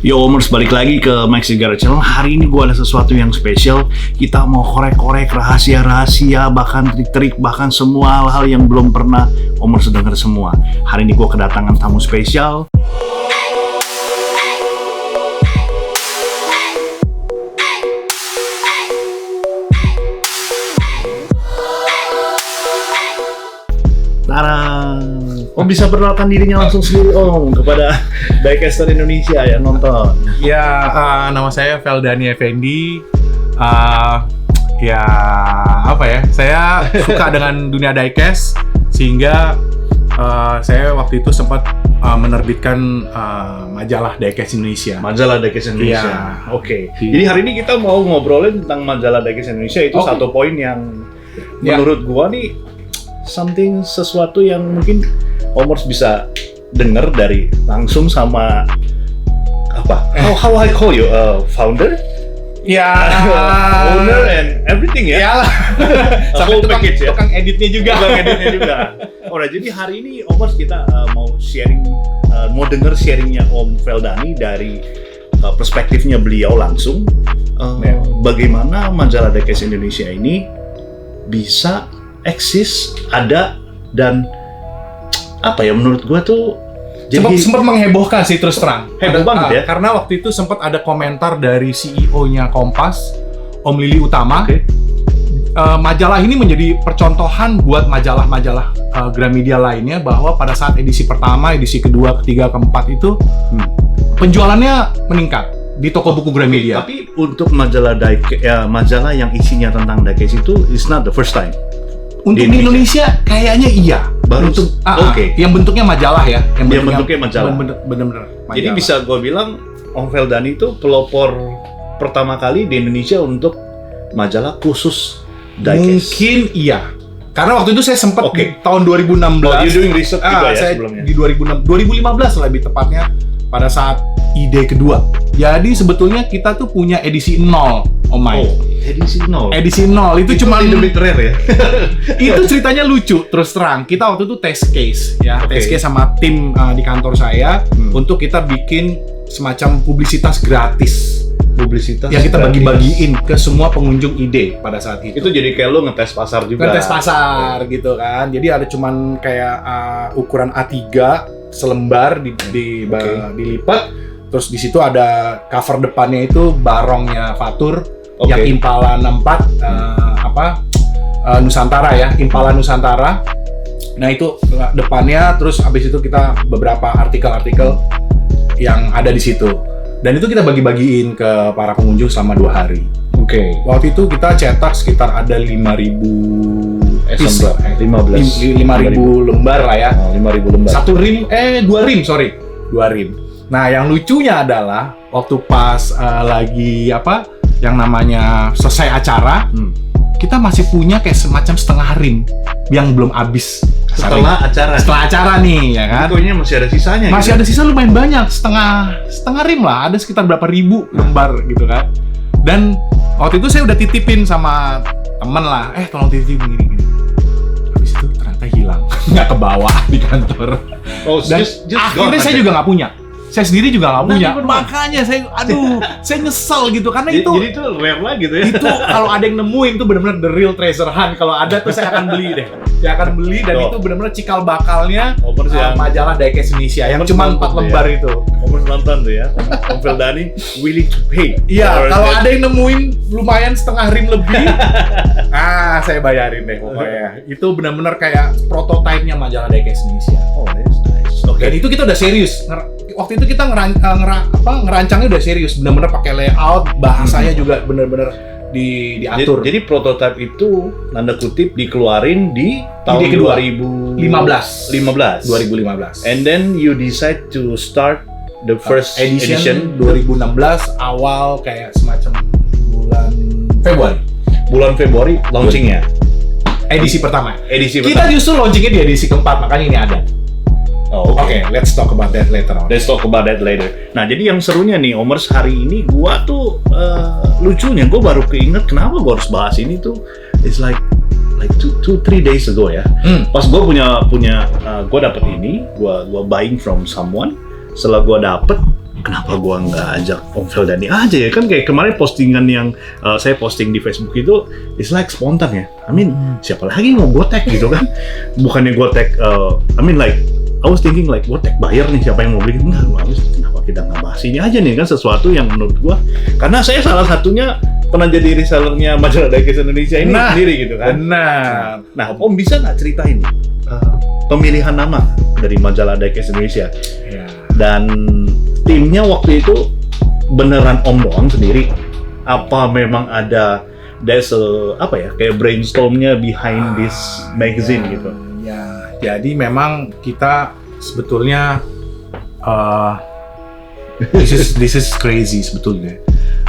Yo Omers, balik lagi ke Maxi Garage Channel. Hari ini gue ada sesuatu yang spesial. Kita mau korek-korek rahasia-rahasia, bahkan trik-trik, bahkan semua hal-hal yang belum pernah Omers dengar semua. Hari ini gue kedatangan tamu spesial. Tara, Om bisa perkenalkan dirinya langsung sendiri Om kepada Diecaster Indonesia yang nonton. Ya, nama saya Feldani Effendi. Saya suka dengan dunia diecast sehingga saya waktu itu sempat menerbitkan majalah Diecast Indonesia. Majalah Diecast Indonesia. Ya. Oke. Jadi hari ini kita mau ngobrolin tentang majalah Diecast Indonesia. Itu satu poin yang menurut gua nih sesuatu yang mungkin Omers bisa dengar dari langsung sama apa? How I call you founder? Ya, owner and everything ya. Iyalah. Sampai tukang editnya juga. Alright, jadi hari ini Omers kita mau denger sharingnya Om Feldani dari perspektifnya beliau langsung. Bagaimana majalah Diecast Indonesia ini bisa eksis, ada, dan apa ya, menurut gue tuh sempat menghebohkan sih, terus terang. Heboh banget ya. Karena waktu itu sempat ada komentar dari CEO-nya Kompas, Om Lili Utama. Majalah ini menjadi percontohan buat majalah-majalah Gramedia lainnya, bahwa pada saat edisi pertama, edisi kedua, ketiga, keempat itu penjualannya meningkat di toko buku Gramedia. Tapi untuk majalah majalah yang isinya tentang diecast itu is not the first time. Untuk di Indonesia kayaknya iya. Baru yang bentuknya majalah ya. Yang bentuknya majalah. Bener-bener majalah. Jadi bisa gue bilang Om Feldani itu pelopor pertama kali di Indonesia untuk majalah khusus diecast. Mungkin iya. Karena waktu itu saya sempat tahun 2016. You doing research juga ya saya sebelumnya? Di 2015 lebih tepatnya, pada saat ide kedua. Jadi sebetulnya kita tuh punya edisi 0, Om Mai. Edisi 0? Edisi 0, itu cuma lebih rare ya? Itu ceritanya lucu, terus terang. Kita waktu itu test case ya, test case sama tim di kantor saya untuk kita bikin semacam publisitas gratis. Yang kita bagi-bagiin ke semua pengunjung ide pada saat itu. Itu jadi kayak lo ngetes pasar juga. Ngetes pasar gitu kan. Jadi ada cuman kayak ukuran A3 selembar dilipat. Terus di situ ada cover depannya itu barongnya Fatur yang Impala 64 Nusantara ya, Impala Nusantara. Nah itu depannya, terus abis itu kita beberapa artikel-artikel yang ada di situ. Dan itu kita bagi-bagiin ke para pengunjung selama 2 hari. Waktu itu kita cetak sekitar ada 5.000 lembar lah ya. 5.000 lembar. 2 rim. Nah, yang lucunya adalah waktu pas lagi yang namanya selesai acara, kita masih punya kayak semacam setengah rim yang belum habis. Setelah acara nih, ya kan? Pokoknya masih ada sisanya. Masih ada sisa lumayan banyak, setengah rim lah, ada sekitar berapa ribu lembar gitu kan. Dan waktu itu saya udah titipin sama temen lah, tolong titipin gini. Habis itu ternyata hilang, nggak ke bawah di kantor. Dan akhirnya saya juga nggak punya. Saya sendiri juga nggak punya, makanya saya nyesel gitu, karena itu. Jadi itu rare lah gitu ya. Itu kalau ada yang nemuin tuh benar-benar the real treasure hunt. Kalau ada tuh saya akan beli deh. Dan itu benar-benar cikal bakalnya majalah Diecast Indonesia yang cuma 4 lembar itu. Omers nonton tuh ya, Om Feldani willing to pay. Iya, kalau ada yang nemuin lumayan setengah rim lebih, saya bayarin deh pokoknya. Itu benar-benar kayak prototipe-nya majalah Diecast Indonesia. That's nice. Dan itu kita udah serius. Waktu itu kita ngerancangnya udah serius, benar-benar pakai layout, bahasanya juga benar-benar diatur. Jadi prototipe itu tanda kutip dikeluarin di tahun 2015. And then you decide to start the first edition 2016 awal kayak semacam bulan Februari launchingnya. Edisi pertama. Kita justru launchingnya di edisi keempat, makanya ini ada. Let's talk about that later on. Nah, jadi yang serunya nih, Omers, hari ini gua tuh lucunya gua baru keinget kenapa gua harus bahas ini tuh. It's like 2-3 days ago ya. Pas gua gua dapet ini, gua buying from someone. Setelah gua dapet, kenapa gua nggak ajak Om Feldani aja ya, kan kayak kemarin postingan yang saya posting di Facebook itu it's like spontan ya. I mean siapa lagi mau gua tag gitu kan, bukannya gua tag I mean like I was thinking like gua tag buyer nih, siapa yang mau beli, enggak, kenapa kita nggak bahas ini aja nih kan, sesuatu yang menurut gua, karena saya salah satunya pernah jadi resellernya majalah Diecast Indonesia ini sendiri gitu kan. Benar. Nah, Om bisa nggak ceritain pemilihan nama dari majalah Diecast Indonesia? Ya. Dan timnya waktu itu beneran Om doang sendiri? Apa memang ada apa ya, kayak brainstormnya behind this magazine gitu? Ya, jadi memang kita sebetulnya this is crazy sebetulnya.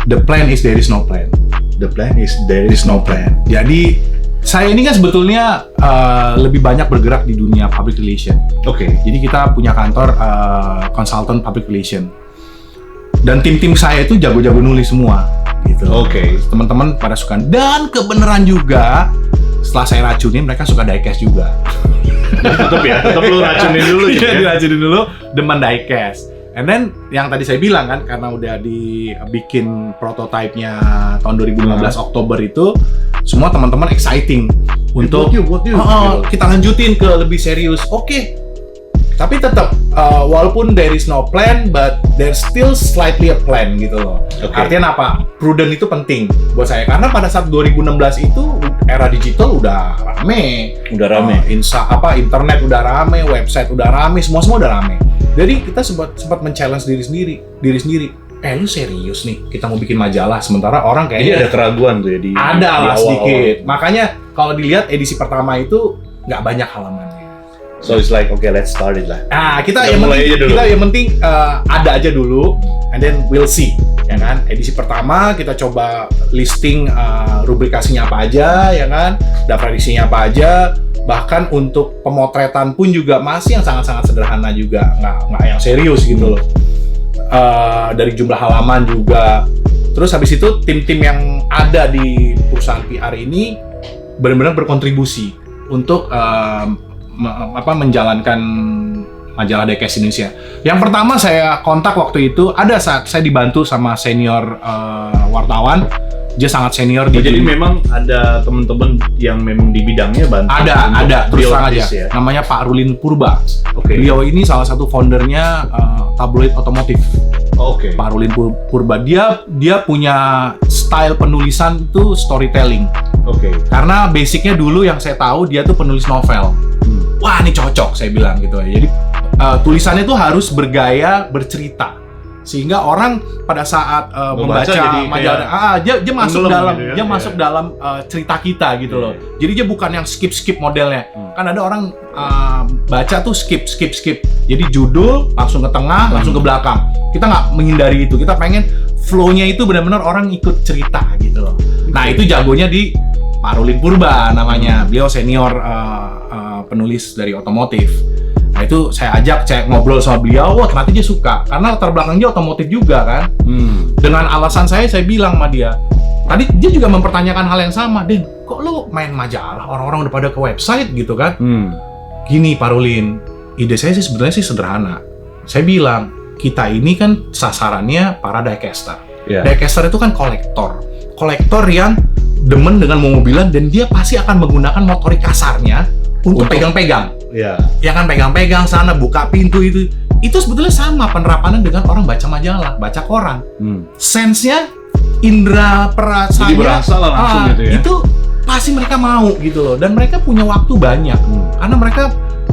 The plan is there is no plan. The plan is there is no plan. Jadi saya ini kan sebetulnya lebih banyak bergerak di dunia public relation. Oke. Jadi kita punya kantor consultant public relation. Dan tim-tim saya itu jago-jago nulis semua gitu. Oke. Teman-teman pada suka, dan kebenaran juga setelah saya racunin mereka suka diecast juga. Tetap lu racunin dulu gitu ya. Diracunin dulu, demen diecast. And then yang tadi saya bilang kan, karena udah dibikin prototipe-nya tahun 2015 Oktober itu, semua teman-teman exciting untuk kita lanjutin ke lebih serius. Oke. Tapi tetap walaupun there is no plan, but there's still slightly a plan gitu loh. Artinya apa? Prudent itu penting buat saya, karena pada saat 2016 itu era digital udah rame. Internet udah rame, website udah rame, semua udah rame. Jadi kita sempat men-challenge diri sendiri. Lu serius nih kita mau bikin majalah, sementara orang kayaknya jadi ada keraguan tuh ya di lah sedikit. Makanya kalau dilihat edisi pertama itu nggak banyak halamannya. So it's like okay, let's start it lah. Kita yang penting ada aja dulu, and then we'll see, ya kan? Edisi pertama kita coba listing rubrikasinya apa aja, ya kan? Daftar isinya apa aja. Bahkan untuk pemotretan pun juga masih yang sangat-sangat sederhana juga, nggak yang serius gitu loh. Dari jumlah halaman juga. Terus habis itu tim-tim yang ada di perusahaan PR ini benar-benar berkontribusi untuk menjalankan majalah Diecast Indonesia. Yang pertama saya kontak waktu itu ada saat saya dibantu sama senior wartawan. Dia sangat senior. Jadi memang ada teman-teman yang memang di bidangnya bantu. Ada terus terang aja. Ya? Namanya Pak Rulin Purba. Okay. Beliau ini salah satu foundernya tabloid otomotif. Oke. Pak Rulin Purba. Dia punya style penulisan itu storytelling. Oke. Karena basicnya dulu yang saya tahu dia tuh penulis novel. Wah, ini cocok saya bilang gitu ya. Jadi tulisannya tuh harus bergaya bercerita. Sehingga orang pada saat membaca majalah dia masuk dalam gitu ya? Dia masuk dalam cerita kita gitu loh. Jadi dia bukan yang skip modelnya. Kan ada orang baca tuh skip. Jadi judul langsung ke tengah, langsung ke belakang. Kita nggak menghindari itu. Kita pengen flow-nya itu benar-benar orang ikut cerita gitu loh. Nah, itu jagonya di Pak Rulin Purba namanya. Beliau senior penulis dari otomotif. Nah itu saya ngobrol sama beliau, wah ternyata dia suka, karena latar belakangnya otomotif juga kan. Dengan alasan saya bilang sama dia, tadi dia juga mempertanyakan hal yang sama, Den, kok lo main majalah, orang-orang udah pada ke website gitu kan. Gini Pak Rulin, ide saya sih sebenarnya sederhana. Saya bilang, kita ini kan sasarannya para diecaster. Diecaster itu kan kolektor yang demen dengan mobilan, dan dia pasti akan menggunakan motorik kasarnya untuk pegang-pegang. Ya kan, pegang-pegang sana, buka pintu itu sebetulnya sama penerapannya dengan orang baca majalah, baca koran. Sense-nya, indera perasaannya, jadi berasa lah langsung gitu ya. Itu pasti mereka mau gitu loh, dan mereka punya waktu banyak. Karena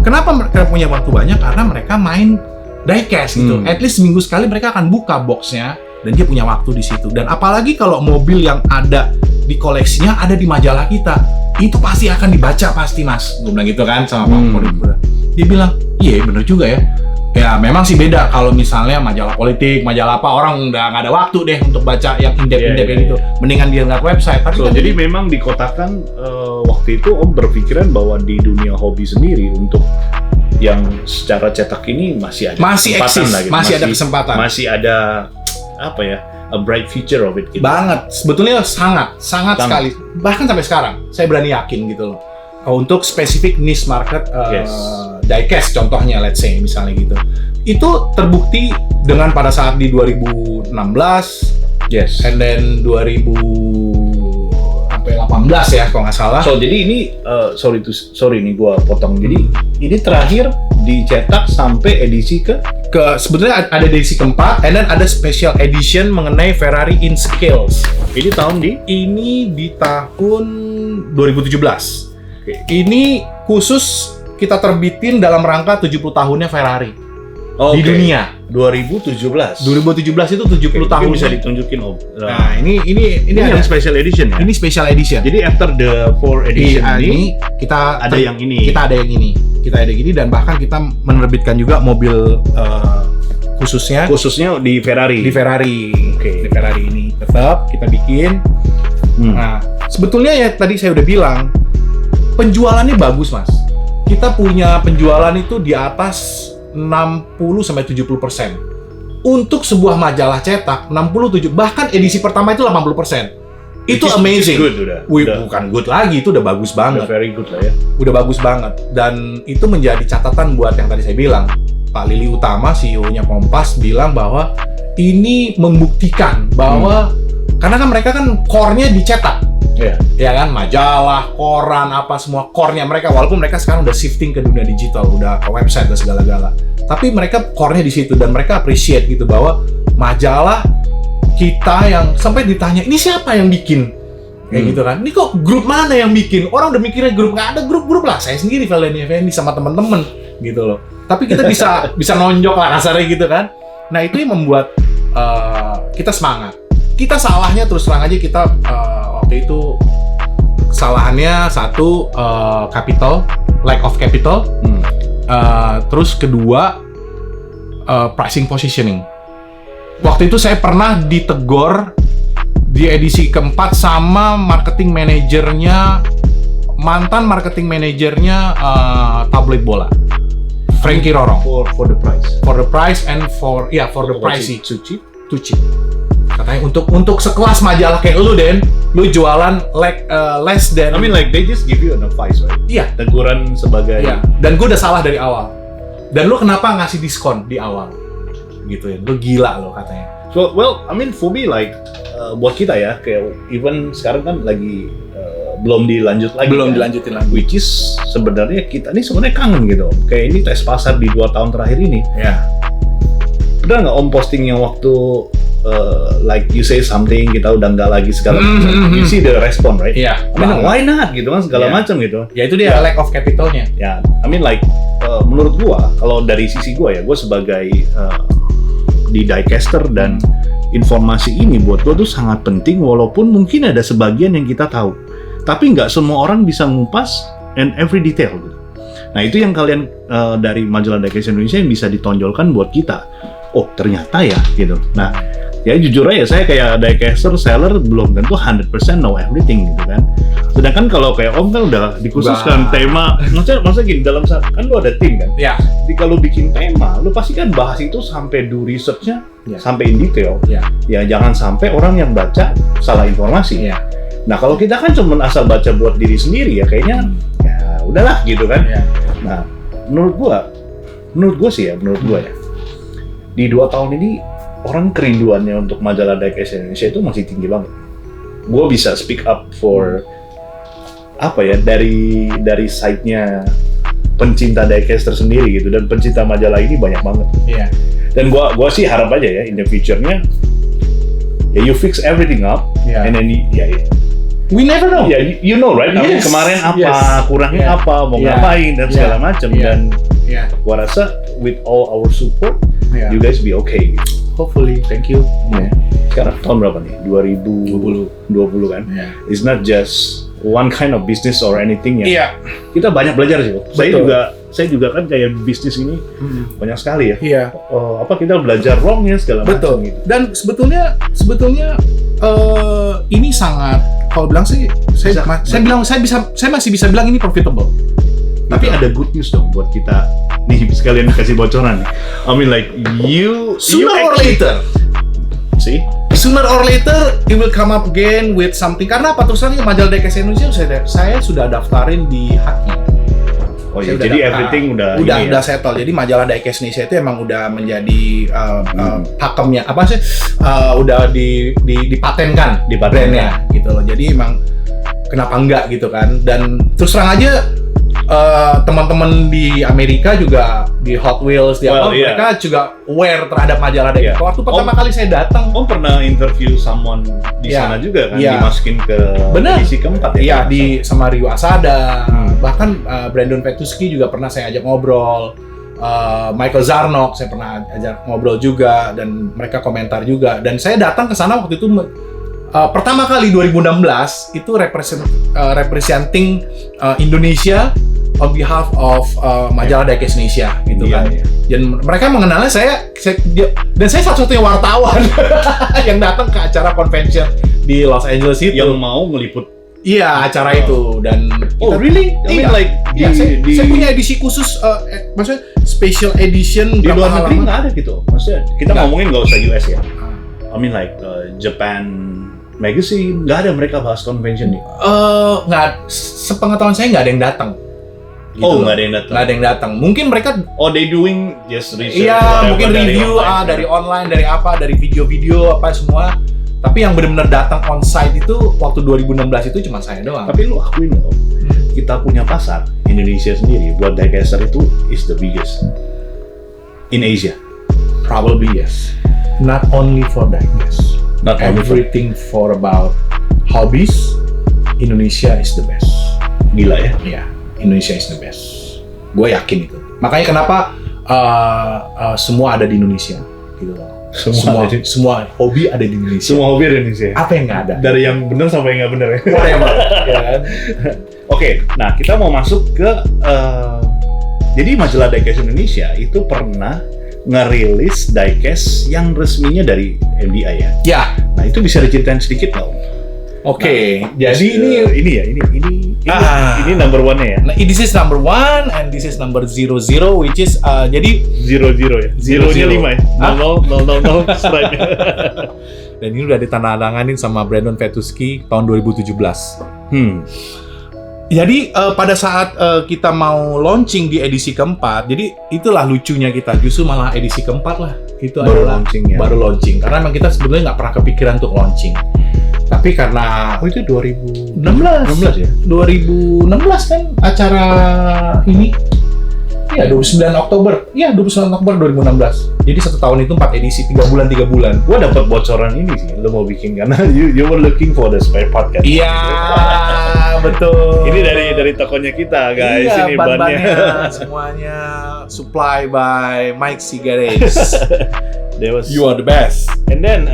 kenapa mereka punya waktu banyak? Karena mereka main diecast gitu. At least seminggu sekali mereka akan buka boxnya, dan dia punya waktu di situ. Dan apalagi kalau mobil yang ada di koleksinya ada di majalah kita, itu pasti akan dibaca pasti Mas. Gue bilang gitu kan sama Pak Purba. Dia bilang, iya bener juga ya. Ya memang sih beda kalau misalnya majalah politik, majalah apa, orang udah nggak ada waktu deh untuk baca yang indep-indep gitu. Mendingan dia ngeliat website. Tapi jadi memang dikotakan waktu itu Om berpikiran bahwa di dunia hobi sendiri untuk yang secara cetak ini masih ada kesempatan lah gitu. Masih ada kesempatan. Masih ada apa ya? A bright future of it gitu. Banget, sebetulnya sangat sekali. Bahkan sampai sekarang, saya berani yakin gitu loh. Untuk spesifik niche market diecast contohnya, let's say misalnya gitu. Itu terbukti dengan pada saat di 2016, Yes. and then 2018 ya kalau nggak salah. So jadi ini sorry nih gua potong. Jadi ini terakhir dicetak sampai edisi Sebetulnya ada edisi keempat, and then ada special edition mengenai Ferrari in Scales. ini tahun Ini di tahun 2017. Oke. Ini khusus kita terbitin dalam rangka 70 tahunnya Ferrari di dunia. 2017. 2017 itu 70 Oke, tahun. mungkin bisa ditunjukin Om. Nah, ini yang ada special edition ya. ini special edition. Jadi after the 4 edition ini kita ada yang ini. Kita ada yang ini. Kita ada yang ini dan bahkan kita menerbitkan juga mobil khususnya di Ferrari. di Ferrari. Oke. Di Ferrari ini tetap kita bikin. Nah, sebetulnya ya tadi saya udah bilang penjualannya bagus, Mas. Kita punya penjualan itu di atas 60-70%. Untuk sebuah majalah cetak 67, bahkan edisi pertama itu 80%. Itu amazing. Good, udah. Bukan good lagi, itu udah bagus banget. Udah very good lah ya. Udah bagus banget. Dan itu menjadi catatan buat yang tadi saya bilang. Pak Lili Utama, CEO-nya Kompas, bilang bahwa ini membuktikan bahwa karena kan mereka kan core-nya dicetak. Iya. Ya kan, majalah, koran, apa semua core-nya mereka, walaupun mereka sekarang udah shifting ke dunia digital, udah ke website dan segala-gala. Tapi mereka core-nya di situ dan mereka appreciate gitu bahwa majalah kita yang sampai ditanya, ini siapa yang bikin? Kayak gitu kan. Ini kok grup mana yang bikin? Orang udah mikirnya grup, nggak ada grup-grup lah. Saya sendiri Feldani Effendi sama teman-teman gitu loh. Tapi kita bisa nonjok lah kasarnya gitu kan. Nah, itu yang membuat kita semangat. Kita salahnya terus terang aja kita waktu itu kesalahannya satu capital, lack of capital. Terus kedua pricing positioning. Waktu itu saya pernah ditegur di edisi keempat sama mantan marketing manajernya tabloid bola, Frankie Rorong. For the price. For the price and for the price sih. Too cheap. Katanya untuk sekelas majalah kayak lu lu jualan less than. I mean like they just give you an advice, right? Iya. Teguran sebagai. Iya. Dan gue udah salah dari awal. Dan lu kenapa ngasih diskon di awal? Gitu ya. Lu gila lo katanya. So well, I mean for me like buat kita ya kayak even sekarang kan lagi belum dilanjut lagi. Belum kan? dilanjutin lagi. Which is sebenarnya kita ini sebenarnya kangen gitu. Kayak ini tes pasar di 2 tahun terakhir ini. Ya. Pernah nggak Om posting yang waktu like you say something kita udah nggak lagi segala macam. You see the response, right? Iya. I mean, why not gitu kan segala macam gitu. Ya itu dia lack of capitalnya. Ya, I mean like menurut gua kalau dari sisi gua ya, gua sebagai di diecaster dan informasi ini buat gua tuh sangat penting walaupun mungkin ada sebagian yang kita tahu. Tapi nggak semua orang bisa ngupas and every detail gitu. Nah, itu yang kalian dari majalah Diecast Indonesia yang bisa ditonjolkan buat kita. Oh, ternyata ya gitu. Nah, ya jujur aja saya kayak diecaster seller belum tentu 100% know everything gitu kan. Sedangkan kalau kayak Om kan udah dikhususkan tema, maksudnya gini dalam kan lu ada tim kan. Ya. Jadi kalau bikin tema, lu pasti kan bahas itu sampai do research-nya sampai in detail. Ya. Ya jangan sampai orang yang baca salah informasi. Ya. Nah, kalau kita kan cuma asal baca buat diri sendiri ya kayaknya ya udahlah gitu kan. Ya. Nah, menurut gua ya di 2 tahun ini orang kerinduannya untuk majalah Diecast Indonesia itu masih tinggi banget. Gue bisa speak up for dari site-nya pencinta Diecaster sendiri gitu dan pencinta majalah ini banyak banget. Iya. Dan gua sih harap aja ya in the future-nya ya you fix everything up and then We never know. Ya, you know right? Yes. Kemarin apa, Yes. kurangnya apa, mau ngapain dan segala macam dan gua rasa with all our support you guys be okay. Hopefully, thank you. Sekarang tahun berapa nih? 2020 kan? It's not just one kind of business or anything ya. Iya. Kita banyak belajar sih. Saya juga kan kayak bisnis ini banyak sekali ya. Iya. Kita belajar wrongnya segala macam gitu. Dan sebetulnya ini sangat kalau bilang sih saya masih bisa bilang ini profitable. Tapi ada good news dong buat kita nih sekalian kasih bocoran. I mean like sooner or later it will come up again with something. Karena apa terus terang majalah Diecast Indonesia saya sudah daftarin di HAKI. Oh iya, jadi everything udah settle. Jadi majalah Diecast Indonesia itu emang udah menjadi hakemnya apa sih? Udah dipatenkan di brandnya gitu loh. Jadi emang kenapa enggak gitu kan? Dan terus terang aja teman-teman di Amerika juga di Hot Wheels mereka juga aware terhadap majalah Diecast. Waktu pertama kali saya datang, pernah interview someone di sana juga kan, dimasukin ke edisi keempat ya? Iya, sama Ryu Asada, bahkan Brandon Petuski juga pernah saya ajak ngobrol. Michael Zarnock saya pernah ajak ngobrol juga, dan mereka komentar juga. Dan saya datang ke sana waktu itu pertama kali 2016 itu representing Indonesia on behalf of majalah Diecast Indonesia gitu kan. Dan mereka mengenalnya saya dan saya satu-satunya wartawan yang datang ke acara convention di Los Angeles itu yang mau ngeliput acara itu. Dan really? Saya punya edisi khusus, maksudnya special edition di luar negeri nggak ada gitu. Maksudnya kita ngomongin nggak usah US ya. I mean Japan Magazine, nggak ada mereka bahas convention nih. Nggak, sepengetahuan saya nggak ada yang datang. Gitu nggak ada yang datang. Mungkin mereka they doing just research. Iya, mungkin review dari online, dari apa, dari video-video apa semua. Tapi yang benar-benar datang on site itu waktu 2016 itu cuma saya doang. Tapi lu akuin loh, kita punya pasar Indonesia sendiri buat diecaster itu is the biggest in Asia. Probably yes. Not only for diecast. Not everything for about hobbies. Indonesia is the best. Gila ya? Iya, Indonesia is the best. Gue yakin itu. Makanya kenapa semua ada di Indonesia, gitu loh. Semua hobi ada di Indonesia. Semua hobi ada di Indonesia. Apa yang nggak ada? Dari yang benar sampai yang nggak benar ya. Ya kan? Oke, nah kita mau masuk ke jadi majalah Diecast Indonesia itu pernah ngerilis diecast yang resminya dari MDI ya. Ya. Nah itu bisa diceritain sedikit nggak? Oke, jadi ini number one-nya ya. Nah, this is number 1 and this is number 00, which is jadi 00 ya. Zeronya 5 ya. 0 strike. Dan ini udah ditandatanganin sama Brandon Petuski tahun 2017. Jadi pada saat kita mau launching di edisi keempat, jadi itulah lucunya kita, justru malah edisi keempat lah itu baru launching, karena memang kita sebetulnya nggak pernah kepikiran untuk launching. Tapi karena itu 2016 ya? 2016 kan acara ini. Iya, 29 Oktober 2016. Jadi 1 tahun itu 4 edisi, 3 bulan. Gua dapat bocoran ini sih, lo mau bikin karena you were looking for the spare part kan? Iya, betul. Ini dari tokonya kita guys, ini ban-bannya semuanya supply by Mike C Garage. You are the best. And then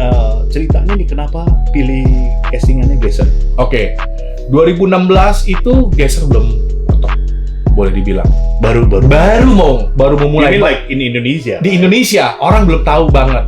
ceritanya nih kenapa pilih castingannya Geser? Oke. 2016 itu Geser belum top, boleh dibilang. Baru mau mulai. Ini like in Indonesia. Di Indonesia orang belum tahu banget.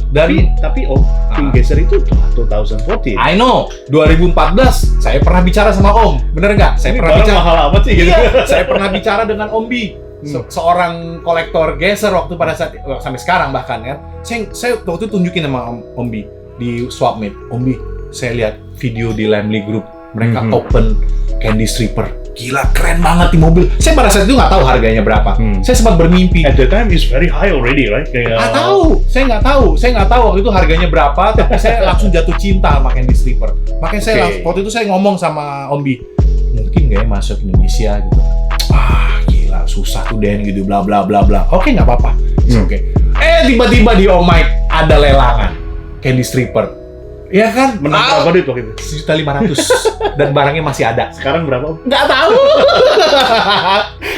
Tapi tim Geser itu 2014. I know. 2014 saya pernah bicara sama Om. Bener nggak? Saya pernah bicara. Mahal amat sih gitu. Iya, saya pernah bicara dengan Om Bi. Seorang kolektor Geser waktu pada saat sampai sekarang bahkan kan. Saya waktu itu tunjukin sama Om Bi di Swapmeet. Om Bi, saya lihat video di Lamley Group. Mereka open Candy Stripper. Gila, keren banget di mobil. Saya pada saat itu nggak tahu harganya berapa. Saya sempat bermimpi. At the time is very high already, right? Nggak tahu. Saya nggak tahu waktu itu harganya berapa. Tapi saya langsung jatuh cinta sama Candy Stripper. Makanya saya waktu itu saya ngomong sama Om Bi, mungkin nggak ya masuk Indonesia gitu. Gila, susah tuh Den gitu, bla bla bla bla. Oke, nggak apa-apa. Oke. Tiba-tiba di Mike ada lelangan Candy Stripper. Iya kan? Menang berapa duit waktu itu? 1.500.000 dan barangnya masih ada. Sekarang berapa? Nggak tahu.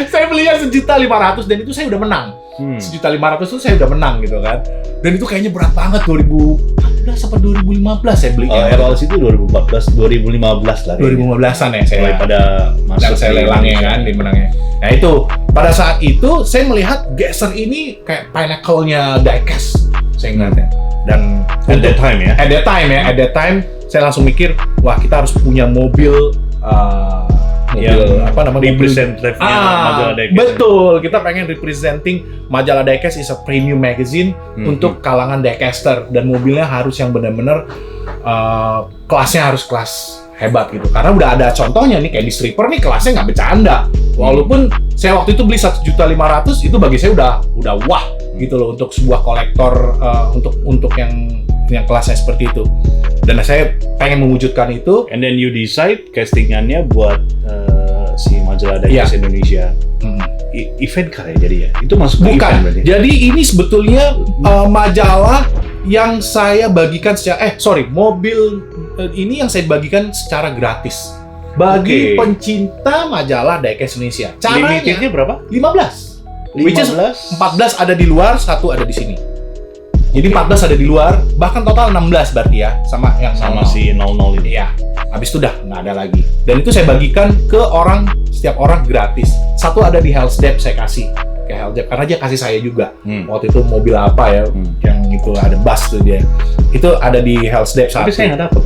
Saya belinya 1.500.000 dan itu saya udah menang. 1.500.000 itu saya udah menang gitu kan. Dan itu kayaknya berat banget 2014 sampai 2015 saya belinya. RLC itu 2015 lah. 2015-an ya saya. Mulai pada masuk saya lelangnya kan, dimenangnya. Nah itu, pada saat itu saya melihat Geser ini kayak pinnacle-nya diecast. Saya ngeliatnya. Dan at that time saya langsung mikir, wah kita harus punya mobil apa namanya, representative-nya majalah Diecast. Betul, kita pengen representing majalah Diecast is a premium magazine untuk kalangan diecaster, dan mobilnya harus yang benar-benar kelasnya harus kelas hebat gitu. Karena udah ada contohnya nih, kayak di stripper nih kelasnya nggak bercanda. Walaupun saya waktu itu beli 1.500.000 itu bagi saya udah wah gitu loh untuk sebuah kolektor untuk yang kelasnya seperti itu. Dan saya pengen mewujudkan itu. And then you decide castingannya buat si majalah Diecast Indonesia. Event kali jadi ya? Itu masuk ke event berarti? Jadi ini sebetulnya majalah yang saya bagikan mobil ini yang saya bagikan secara gratis bagi pencinta majalah Diecast Indonesia. Caranya limitednya berapa? 15. 15? Which is 14 ada di luar, 1 ada di sini. Jadi 14 ada di luar, bahkan total 16 berarti ya, sama si 00 ini. Iya. Habis itu udah nggak ada lagi. Dan itu saya bagikan ke setiap orang gratis. 1 ada di Hell's Debt saya kasih ke Hell's Debt karena dia kasih saya juga. Waktu itu mobil apa ya, yang itu ada bus tuh dia. Itu ada di Hell's Debt 1. Tapi saya nggak dapet.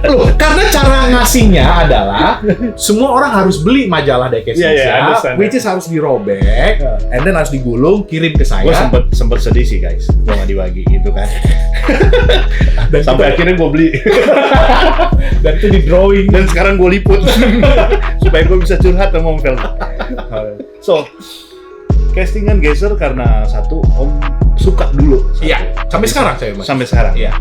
Loh, karena cara ngasihnya adalah semua orang harus beli majalah Diecast Indonesia, which is harus dirobek, and then harus digulung, kirim ke saya. Gue sempet sedih sih guys, gue nggak dibagi gitu kan. Dan sampai akhirnya gue beli. Dan itu di drawing. Dan sekarang gue liput supaya gue bisa curhat sama Om Fel. So, castingan Geser karena satu Om suka dulu. Iya, sampai sekarang saya Mas. Sampai sekarang. Iya.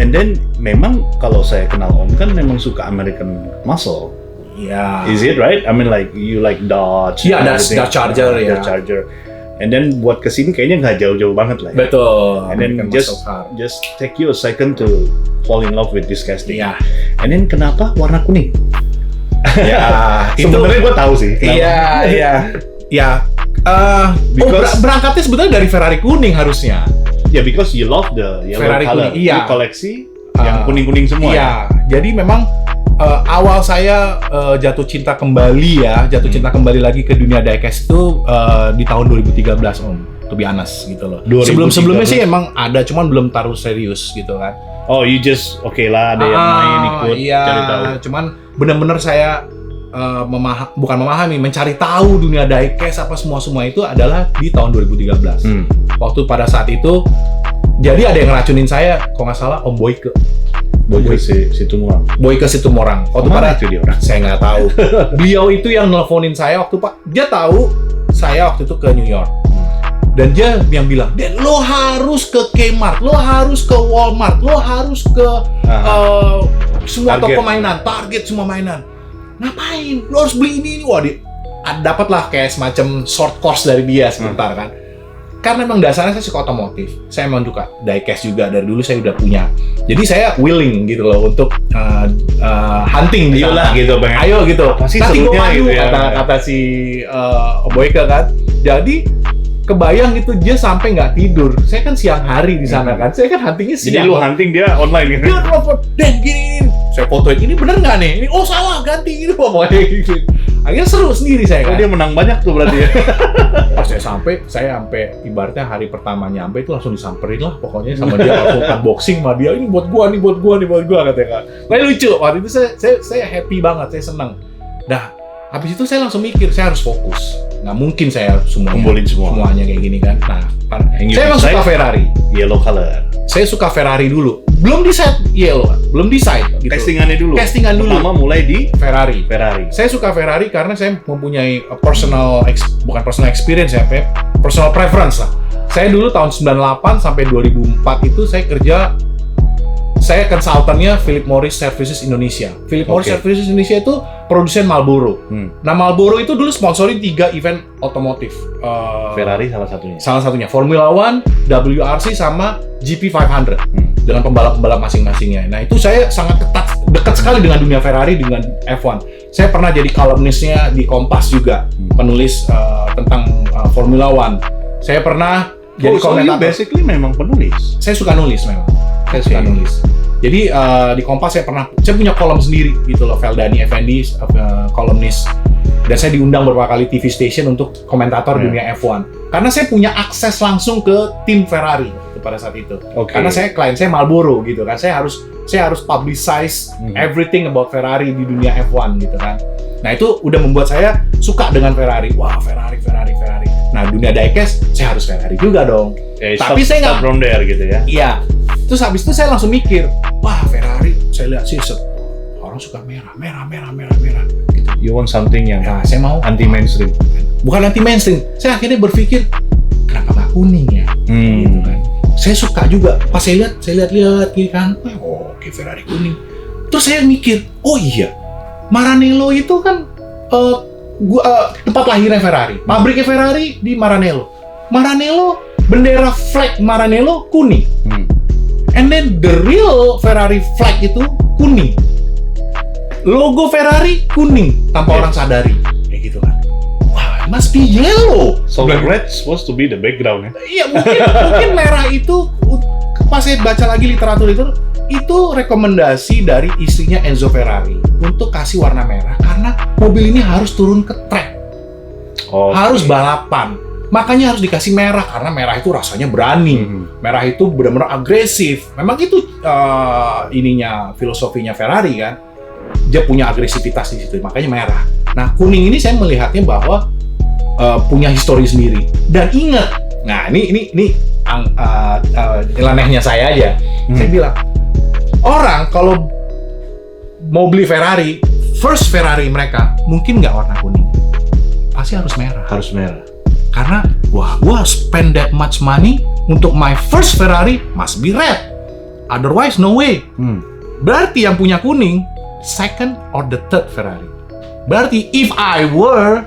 And then memang kalau saya kenal Om kan memang suka American Muscle. Iya. Is it right? I mean like you like Dodge. Iya, Dodge Charger ya. Dodge Charger. And then buat kesini kayaknya nggak jauh-jauh banget lah. Ya. Betul. And then just take you a second to fall in love with this casting. Iya. And then kenapa warna kuning? Ya, sebenarnya gue tahu sih. Iya. Berangkatnya sebetulnya dari Ferrari kuning harusnya. Ya, because you love the yellow Ferrari color. Kuning, iya. You koleksi yang kuning-kuning semua. Iya. Jadi memang awal saya jatuh cinta kembali lagi ke dunia diecast itu di tahun 2013 Om, to be honest gitu loh. Sebelum-sebelumnya sih emang ada, cuman belum taruh serius gitu kan. Oh, you just lah ada yang main ikut cari tahu. Cuman benar-benar saya mencari tahu dunia diecast apa semua itu adalah di tahun 2013. Waktu pada saat itu jadi ada yang ngeracunin saya, kalau nggak salah Om Boyke. Boyke Situmorang. Boyke Situmorang. Waktu pada itu dia orang. Saya nggak tahu. Beliau itu yang nelponin saya waktu dia tahu saya waktu itu ke New York. Dan dia yang bilang, "Den, lo harus ke Kmart, lo harus ke Walmart, lo harus ke semua toko mainan, Target semua mainan. Ngapain? Lo harus beli ini." Wah, dapatlah kayak semacam short course dari dia sebentar kan. Karena memang dasarnya saya suka otomotif. Saya memang suka diecast juga, dari dulu saya udah punya. Jadi saya willing gitu loh untuk hunting di sana gitu, pengen. Ayo gitu. Nanti gue maju gitu, kata si Boyke kan. Jadi kebayang gitu dia sampai nggak tidur. Saya kan siang hari di sana kan. Saya kan huntingnya siang. Jadi lu hunting dia online gitu. Dia telepon, "Den, gini. Saya fotoin ini bener nggak nih? Ini salah, ganti gitu pokoknya gitu." Akhirnya seru sendiri saya kan. Dia menang banyak tuh berarti ya. Pas saya sampai ibaratnya hari pertama nyampe itu langsung disamperin lah pokoknya sama dia, langsung unboxing sama dia, "Ini buat gua katanya kan. Nah, lucu. Waktu itu saya happy banget, saya senang. Dah, habis itu saya langsung mikir, saya harus fokus. Nggak mungkin saya kumpulin semuanya kayak gini kan. Nah, saya memang suka Ferrari. Yellow color. Saya suka Ferrari dulu. Belum decide yellow, belum decide gitu. Castingan dulu. Pertama mulai di Ferrari. Saya suka Ferrari karena saya mempunyai bukan personal experience ya, personal preference lah. Saya dulu tahun 98 sampai 2004 itu saya konsultannya Philip Morris Services Indonesia. Philip Morris Services Indonesia itu produsen Marlboro. Nah, Marlboro itu dulu sponsorin 3 event otomotif. Ferrari salah satunya. Formula One, WRC sama GP 500 dengan pembalap-pembalap masing-masingnya. Nah, itu saya sangat dekat sekali dengan dunia Ferrari, dengan F1. Saya pernah jadi kolumnisnya di Kompas juga, penulis tentang Formula One. Saya pernah jadi komentator. Basically memang penulis. Saya suka nulis memang. Saya suka nulis. Jadi di Kompas saya punya kolom sendiri gitu loh, Feldani Effendi, kolumnis. Dan saya diundang beberapa kali TV station untuk komentator dunia F1. Karena saya punya akses langsung ke tim Ferrari pada saat itu. Karena klien saya Marlboro gitu kan. Saya harus publicize everything about Ferrari di dunia F1 gitu kan. Nah, itu udah membuat saya suka dengan Ferrari. Wah, Ferrari. Nah, dunia diecast saya harus Ferrari juga dong. Tapi saya nggak from there gitu ya. Iya. Terus habis itu saya langsung mikir, wah, Ferrari saya lihat sih orang suka merah gitu. You want something yang Nah, saya mau anti mainstream. bukan anti mainstream. Saya akhirnya berpikir kenapa nggak kuning ya? Gitu kan. Saya suka juga. Pas saya lihat gitu kan. Oh, oke, Ferrari kuning. Terus saya mikir, oh iya, Maranello itu kan tempat lahirnya Ferrari. Pabriknya Ferrari di Maranello. Maranello, bendera flag Maranello kuning. And then the real Ferrari flag itu kuning. Logo Ferrari kuning tanpa orang sadari. Kayak gitu kan. Wah, it must be yellow. So red supposed to be the background ya? Iya, mungkin merah itu pas saya baca lagi literatur itu rekomendasi dari istrinya Enzo Ferrari untuk kasih warna merah karena mobil ini harus turun ke track. Harus balapan. Makanya harus dikasih merah karena merah itu rasanya berani. Merah itu benar-benar agresif. Memang itu filosofinya Ferrari kan. Dia punya agresivitas di situ, makanya merah. Nah, kuning ini saya melihatnya bahwa punya histori sendiri. Dan ingat, nah ini nyelenehnya saya aja. Saya bilang, orang kalau mau beli Ferrari, first Ferrari mereka mungkin nggak warna kuning, pasti harus merah. Harus merah. Karena wah, gua spend that much money untuk my first Ferrari must be red. Otherwise no way. Berarti yang punya kuning second or the third Ferrari. Berarti if I were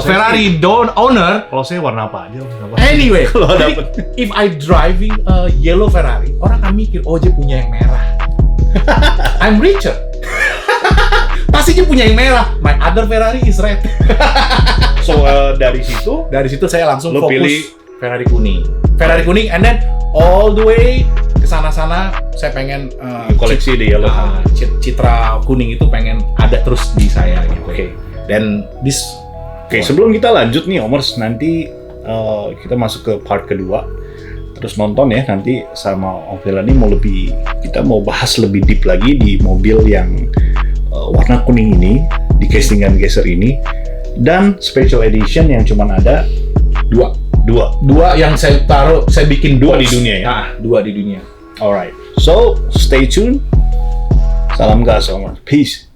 Ferrari owner, Kalau saya warna apa aja? anyway, Kalau jadi, dapet. if I driving a yellow Ferrari, orang akan mikir, oh dia punya yang merah. I'm richer. Pasti dia punya yang merah. My other Ferrari is red. So dari situ saya langsung lo fokus pilih Ferrari kuning. Ferrari kuning, and then all the way ke sana-sana saya pengen koleksi di yellow. citra kuning itu pengen ada terus di saya gitu. Oke. Dan Sebelum kita lanjut nih Omers, nanti kita masuk ke part kedua. Terus nonton ya nanti sama Om Feldani kita mau bahas lebih deep lagi di mobil yang warna kuning ini, di castingan geser ini, dan special edition yang cuman ada dua yang saya bikin dua di dunia ya. Dua di dunia. Alright, so stay tuned. Salam gas Omers, peace.